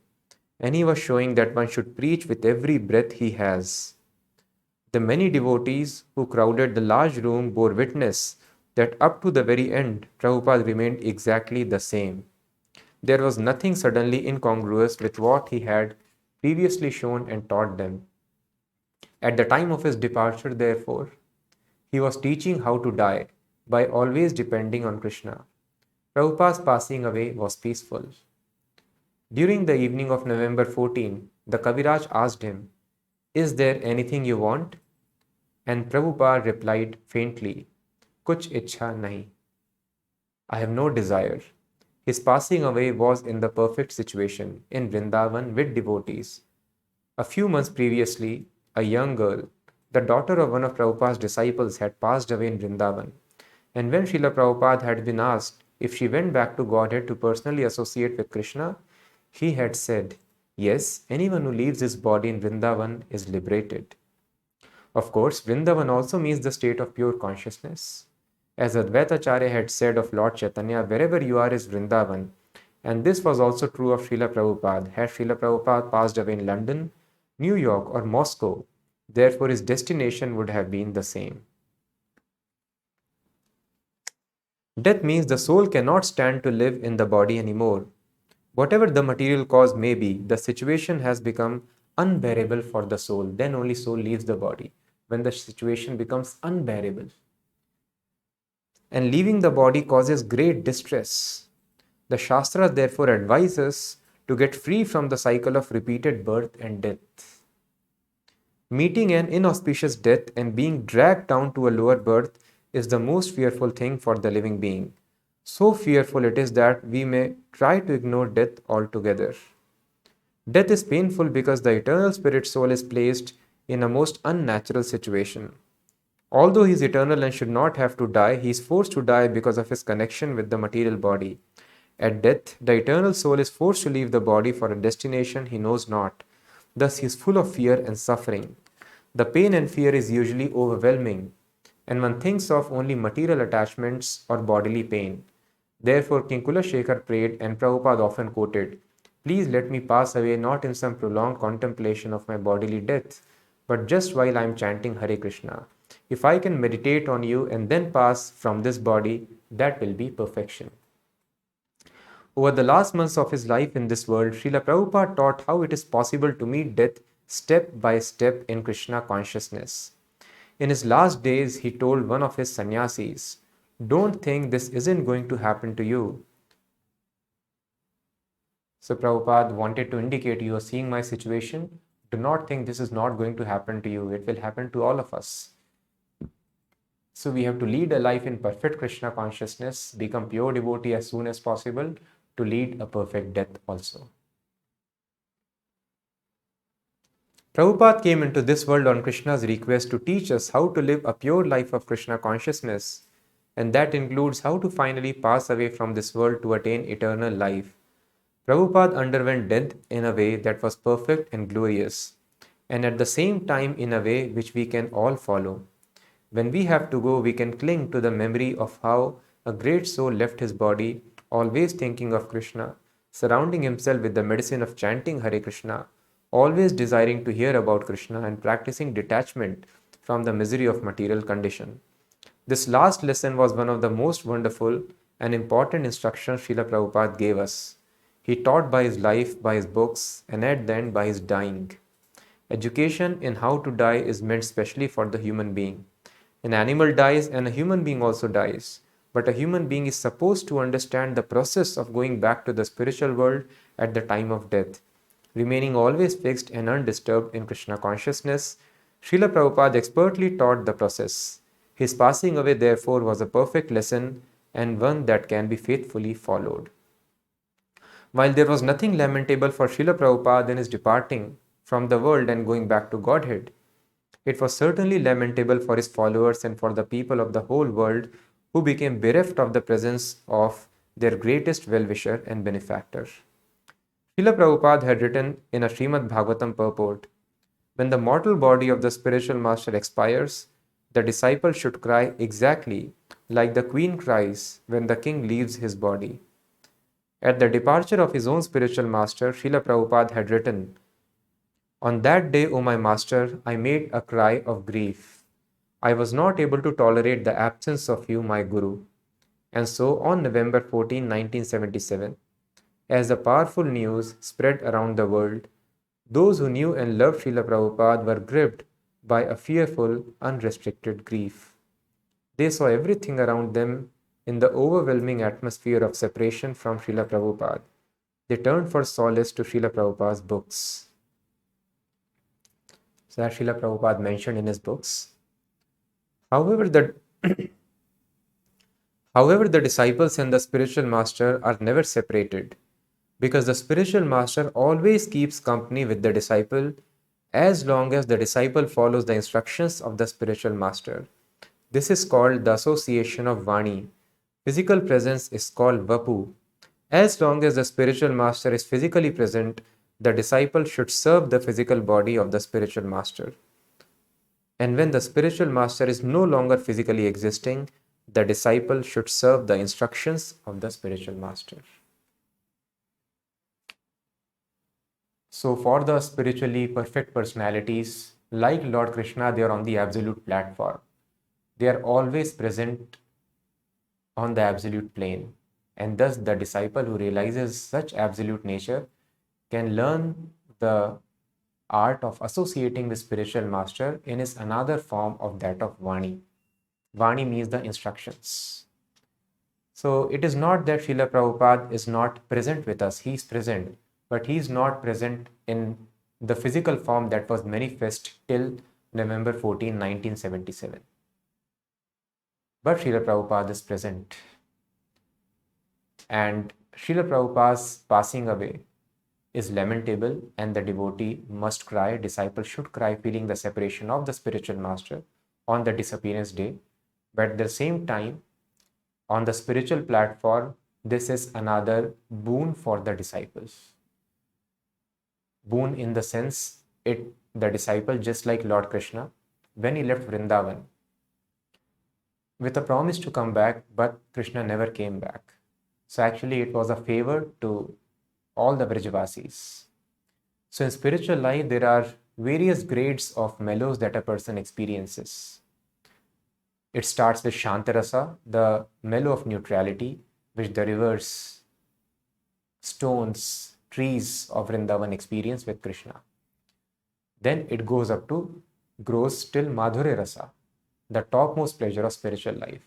and he was showing that one should preach with every breath he has. The many devotees who crowded the large room bore witness that up to the very end, Prabhupada remained exactly the same. There was nothing suddenly incongruous with what he had previously shown and taught them. At the time of his departure, therefore, he was teaching how to die by always depending on Krishna. Prabhupada's passing away was peaceful. During the evening of November 14, the Kaviraj asked him, "Is there anything you want?" And Prabhupada replied faintly, "Kuch ichha nahi." I have no desire. His passing away was in the perfect situation, in Vrindavan with devotees. A few months previously, a young girl, the daughter of one of Prabhupada's disciples, had passed away in Vrindavan. And when Srila Prabhupada had been asked if she went back to Godhead to personally associate with Krishna, he had said, "Yes, anyone who leaves his body in Vrindavan is liberated." Of course, Vrindavan also means the state of pure consciousness. As Advaitacharya had said of Lord Chaitanya, wherever you are is Vrindavan. And this was also true of Srila Prabhupada. Had Srila Prabhupada passed away in London, New York, or Moscow, therefore his destination would have been the same. Death means the soul cannot stand to live in the body anymore. Whatever the material cause may be, the situation has become unbearable for the soul. Then only soul leaves the body, when the situation becomes unbearable. And leaving the body causes great distress. The Shastras therefore advise us to get free from the cycle of repeated birth and death. Meeting an inauspicious death and being dragged down to a lower birth is the most fearful thing for the living being. So fearful it is that we may try to ignore death altogether. Death is painful because the eternal spirit soul is placed in a most unnatural situation. Although he is eternal and should not have to die, he is forced to die because of his connection with the material body. At death, the eternal soul is forced to leave the body for a destination he knows not. Thus, he is full of fear and suffering. The pain and fear is usually overwhelming. and one thinks of only material attachments or bodily pain. Therefore, King Kulashekar prayed, and Prabhupada often quoted, "Please let me pass away not in some prolonged contemplation of my bodily death, but just while I am chanting Hare Krishna. If I can meditate on you and then pass from this body, that will be perfection." Over the last months of his life in this world, Srila Prabhupada taught how it is possible to meet death step by step in Krishna consciousness. In his last days, he told one of his sannyasis, "Don't think this isn't going to happen to you." So Prabhupada wanted to indicate, you are seeing my situation. Do not think this is not going to happen to you. It will happen to all of us. So we have to lead a life in perfect Krishna consciousness, become pure devotee as soon as possible to lead a perfect death also. Prabhupada came into this world on Krishna's request to teach us how to live a pure life of Krishna consciousness, and that includes how to finally pass away from this world to attain eternal life. Prabhupada underwent death in a way that was perfect and glorious, and at the same time in a way which we can all follow. When we have to go, we can cling to the memory of how a great soul left his body, always thinking of Krishna, surrounding himself with the medicine of chanting Hare Krishna, always desiring to hear about Krishna and practicing detachment from the misery of material condition. This last lesson was one of the most wonderful and important instructions Srila Prabhupada gave us. He taught by his life, by his books, and at the end by his dying. Education in how to die is meant specially for the human being. An animal dies and a human being also dies. But a human being is supposed to understand the process of going back to the spiritual world at the time of death, remaining always fixed and undisturbed in Krishna consciousness. Srila Prabhupada expertly taught the process. His passing away, therefore, was a perfect lesson and one that can be faithfully followed. While there was nothing lamentable for Srila Prabhupada in his departing from the world and going back to Godhead, it was certainly lamentable for his followers and for the people of the whole world who became bereft of the presence of their greatest well-wisher and benefactor. Srila Prabhupada had written in a Srimad Bhagavatam purport, "When the mortal body of the spiritual master expires, the disciple should cry exactly like the queen cries when the king leaves his body." At the departure of his own spiritual master, Srila Prabhupada had written, "On that day, O my master, I made a cry of grief. I was not able to tolerate the absence of you, my Guru." And so, on November 14, 1977, as the powerful news spread around the world, those who knew and loved Srila Prabhupada were gripped by a fearful, unrestricted grief. They saw everything around them in the overwhelming atmosphere of separation from Srila Prabhupada. They turned for solace to Srila Prabhupada's books. So as Srila Prabhupada mentioned in his books. However, the disciples and the spiritual master are never separated, because the spiritual master always keeps company with the disciple as long as the disciple follows the instructions of the spiritual master. This is called the association of Vani. Physical presence is called Vapu. As long as the spiritual master is physically present, the disciple should serve the physical body of the spiritual master. And when the spiritual master is no longer physically existing, the disciple should serve the instructions of the spiritual master. So for the spiritually perfect personalities, like Lord Krishna, they are on the absolute platform. They are always present on the absolute plane. And thus the disciple who realizes such absolute nature can learn the art of associating with spiritual master in his another form of that of Vani. Vani means the instructions. So it is not that Srila Prabhupada is not present with us. He is present, but he is not present in the physical form that was manifest till November 14, 1977. But Srila Prabhupada is present. And Srila Prabhupada's passing away is lamentable, and the devotee must cry, disciple should cry, feeling the separation of the spiritual master on the disappearance day. But at the same time, on the spiritual platform, this is another boon for the disciples. Boon in the sense, the disciple, just like Lord Krishna, when he left Vrindavan, with a promise to come back, but Krishna never came back. So actually it was a favor to all the Vrajavasis. So in spiritual life, there are various grades of mellows that a person experiences. It starts with Shantarasa, the mellow of neutrality, which the rivers, stones, trees of Vrindavan experience with Krishna. Then it goes up to, grows till Madhurya Rasa, the topmost pleasure of spiritual life.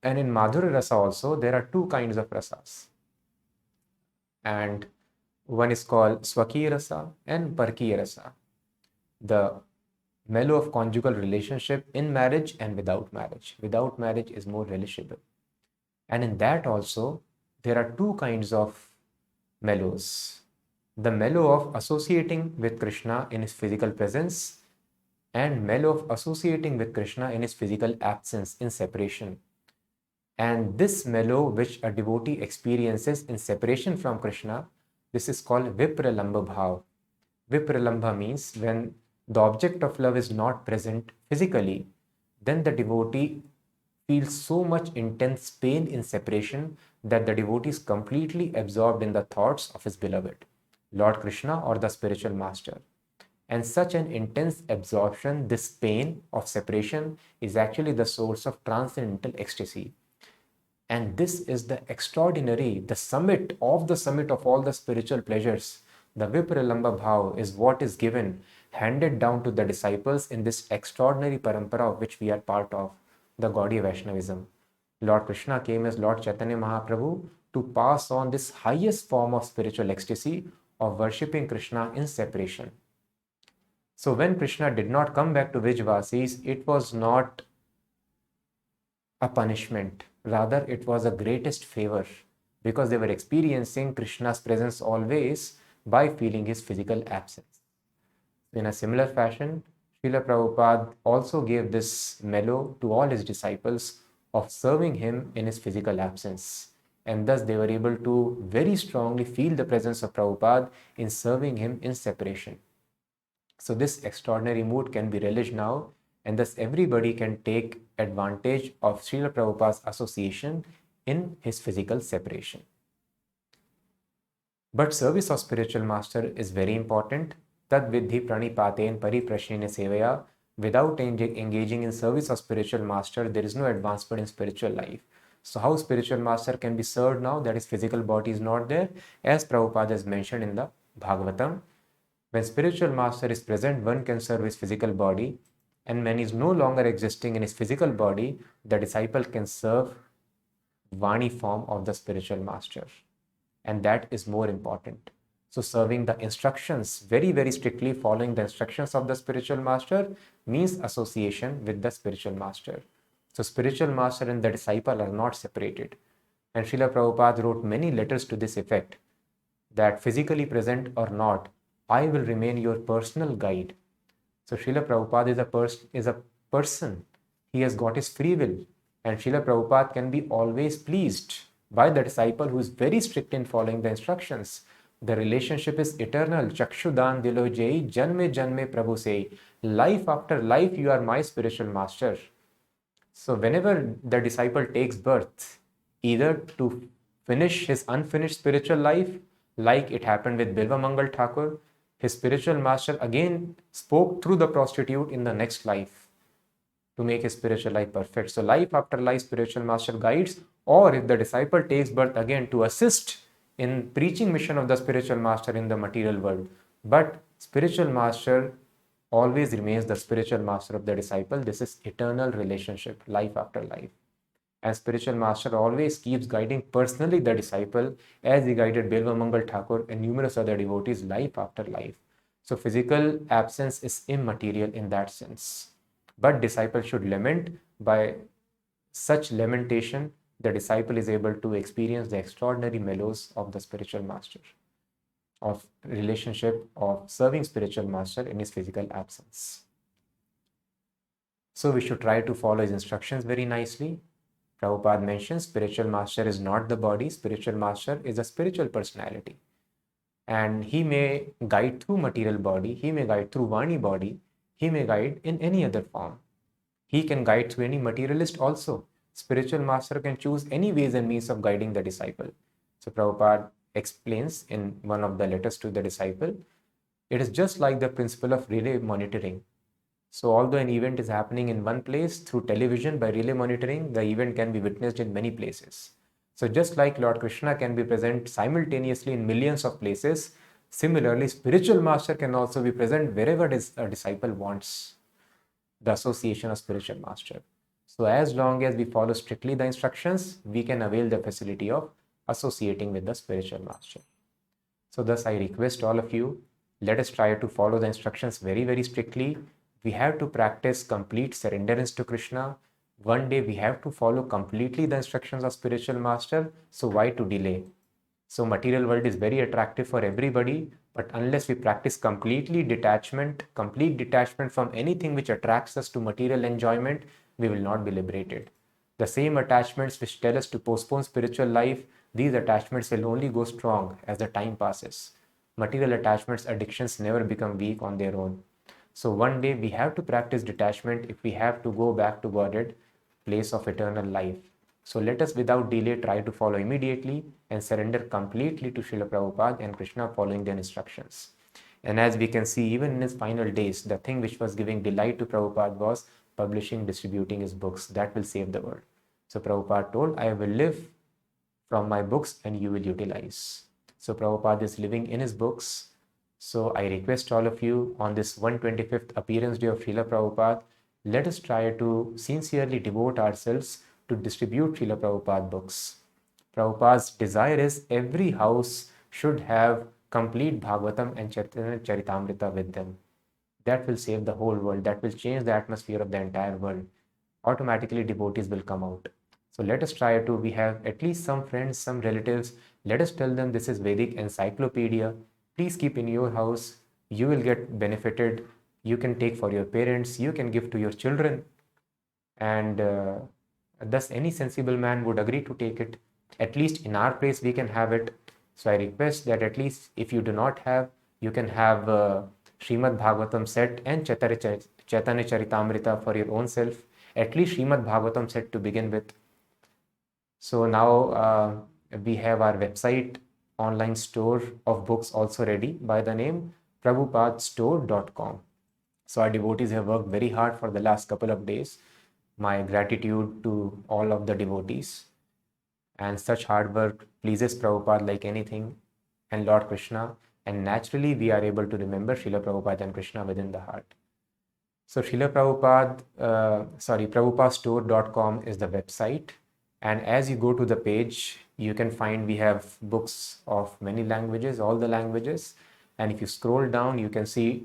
And in Madhurya Rasa also, there are two kinds of rasas. And one is called Swakiya Rasa and Parkiya Rasa, the mellow of conjugal relationship in marriage and without marriage. Without marriage is more relishable. And in that also, there are two kinds of mellows. The mellow of associating with Krishna in his physical presence and mellow of associating with Krishna in his physical absence, in separation. And this mellow which a devotee experiences in separation from Krishna, this is called Vipralambha Bhav. Vipralambha means when the object of love is not present physically, then the devotee feels so much intense pain in separation that the devotee is completely absorbed in the thoughts of his beloved, Lord Krishna or the spiritual master. And such an intense absorption, this pain of separation, is actually the source of transcendental ecstasy. And this is the extraordinary, the summit of all the spiritual pleasures. The Vipralambha Bhav is what is given, handed down to the disciples in this extraordinary parampara of which we are part of, the Gaudiya Vaishnavism. Lord Krishna came as Lord Chaitanya Mahaprabhu to pass on this highest form of spiritual ecstasy of worshipping Krishna in separation. So when Krishna did not come back to Vrajavasis, it was not a punishment. Rather, it was a greatest favor because they were experiencing Krishna's presence always by feeling his physical absence. In a similar fashion, Srila Prabhupada also gave this mellow to all his disciples of serving him in his physical absence. And thus they were able to very strongly feel the presence of Prabhupada in serving him in separation. So this extraordinary mood can be relished now, and thus everybody can take advantage of Srila Prabhupada's association in his physical separation. But service of spiritual master is very important. Tad vidhi pranipaten pariprashnena sevaya. Without engaging in service of spiritual master, there is no advancement in spiritual life. So how spiritual master can be served now that his physical body is not there? As Prabhupada has mentioned in the Bhagavatam, when spiritual master is present, one can serve his physical body, and when he is no longer existing in his physical body, the disciple can serve Vani form of the spiritual master. And that is more important. So serving the instructions, very, very strictly following the instructions of the spiritual master means association with the spiritual master. So spiritual master and the disciple are not separated. And Srila Prabhupada wrote many letters to this effect, that physically present or not, I will remain your personal guide. So Srila Prabhupada is a person. He has got his free will. And Srila Prabhupada can be always pleased by the disciple who is very strict in following the instructions. The relationship is eternal. Chakshudan dilo jai, janme janme Prabhu say. Life after life, you are my spiritual master. So whenever the disciple takes birth, either to finish his unfinished spiritual life, like it happened with Bilva Mangal Thakur, his spiritual master again spoke through the prostitute in the next life to make his spiritual life perfect. So life after life, spiritual master guides, or if the disciple takes birth again to assist in preaching mission of the spiritual master in the material world. But spiritual master always remains the spiritual master of the disciple. This is eternal relationship, life after life. And spiritual master always keeps guiding personally the disciple as he guided Bilva Mangal Thakur and numerous other devotees life after life. So physical absence is immaterial in that sense. But disciple should lament. By such lamentation, the disciple is able to experience the extraordinary mellows of the spiritual master, of relationship of serving spiritual master in his physical absence. So we should try to follow his instructions very nicely. Prabhupada mentions spiritual master is not the body, spiritual master is a spiritual personality. And he may guide through material body, he may guide through Vani body, he may guide in any other form. He can guide through any materialist also. Spiritual master can choose any ways and means of guiding the disciple. So Prabhupada explains in one of the letters to the disciple, it is just like the principle of relay monitoring. So although an event is happening in one place, through television by relay monitoring, the event can be witnessed in many places. So just like Lord Krishna can be present simultaneously in millions of places, similarly, spiritual master can also be present wherever a disciple wants the association of spiritual master. So as long as we follow strictly the instructions, we can avail the facility of associating with the spiritual master. So thus I request all of you, let us try to follow the instructions very, very strictly. We have to practice complete surrenderance to Krishna. One day we have to follow completely the instructions of spiritual master. So why to delay? So material world is very attractive for everybody, but unless we practice complete detachment from anything which attracts us to material enjoyment, we will not be liberated. The same attachments which tell us to postpone spiritual life, these attachments will only go strong as the time passes. Material attachments, addictions never become weak on their own. So one day we have to practice detachment if we have to go back to Godhead, place of eternal life. So let us without delay try to follow immediately and surrender completely to Srila Prabhupada and Krishna following their instructions. And as we can see, even in his final days, the thing which was giving delight to Prabhupada was publishing, distributing his books. That will save the world. So Prabhupada told, I will live from my books and you will utilize. So Prabhupada is living in his books. So I request all of you on this 125th appearance day of Srila Prabhupada, let us try to sincerely devote ourselves to distribute Srila Prabhupada books. Prabhupada's desire is every house should have complete Bhagavatam and Chaitanya Charitamrta with them. That will save the whole world. That will change the atmosphere of the entire world. Automatically devotees will come out. So let us try to, we have at least some friends, some relatives, let us tell them this is Vedic encyclopedia. Please keep in your house. You will get benefited. You can take for your parents. You can give to your children. And thus any sensible man would agree to take it. At least in our place we can have it. So I request that at least if you do not have, you can have Srimad Bhagavatam set and Chaitanya Charitamrita for your own self. At least Srimad Bhagavatam set to begin with. So now we have our website online store of books also ready by the name prabhupadstore.com. So our devotees have worked very hard for the last couple of days. My gratitude to all of the devotees. And such hard work pleases Prabhupada like anything and Lord Krishna. And naturally we are able to remember Srila Prabhupada and Krishna within the heart. So Srila Prabhupada, prabhupadstore.com is the website. And as you go to the page, you can find we have books of many languages, all the languages. And if you scroll down, you can see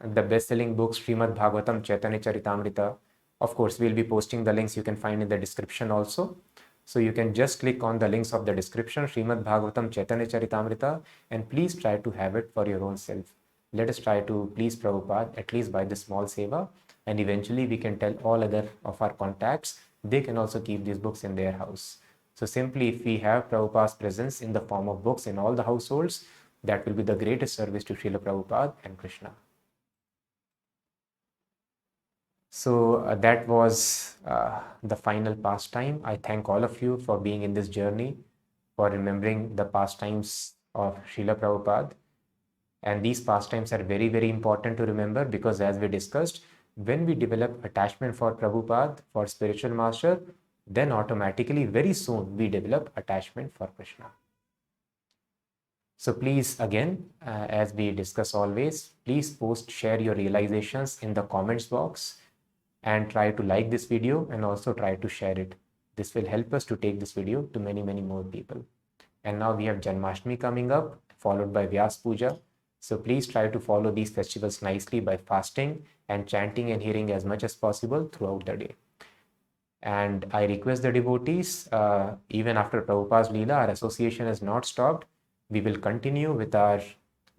the best-selling books, Srimad Bhagavatam, Chaitanya Charitamrita. Of course, we'll be posting the links you can find in the description also. So you can just click on the links of the description, Srimad Bhagavatam, Chaitanya Charitamrita, and please try to have it for your own self. Let us try to please Prabhupada, at least by this small seva, and eventually we can tell all other of our contacts, they can also keep these books in their house. So simply if we have Prabhupada's presence in the form of books in all the households, that will be the greatest service to Srila Prabhupada and Krishna. So that was the final pastime. I thank all of you for being in this journey, for remembering the pastimes of Srila Prabhupada. And these pastimes are very, very important to remember because as we discussed, when we develop attachment for Prabhupada, for spiritual master, then automatically very soon we develop attachment for Krishna. So please again, as we discuss always, please share your realizations in the comments box and try to like this video and also try to share it. This will help us to take this video to many, many more people. And now we have Janmashtami coming up, followed by Vyas Puja. So please try to follow these festivals nicely by fasting and chanting and hearing as much as possible throughout the day. And I request the devotees, even after Prabhupada's LILA, our association has not stopped. We will continue with our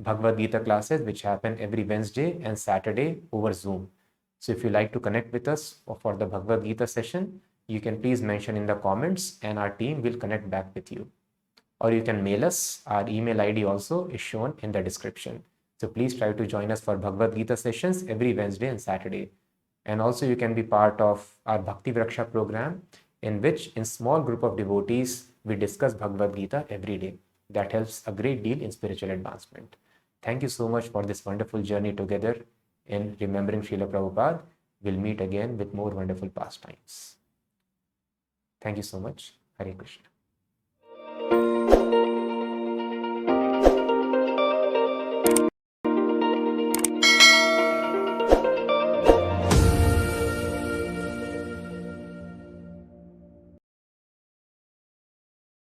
Bhagavad Gita classes, which happen every Wednesday and Saturday over Zoom. So if you like to connect with us for the Bhagavad Gita session, you can please mention in the comments and our team will connect back with you. Or you can mail us. Our email ID also is shown in the description. So please try to join us for Bhagavad Gita sessions every Wednesday and Saturday. And also you can be part of our Bhakti Vraksha program, in which in small group of devotees, we discuss Bhagavad Gita every day. That helps a great deal in spiritual advancement. Thank you so much for this wonderful journey together in remembering Srila Prabhupada. We'll meet again with more wonderful pastimes. Thank you so much. Hare Krishna.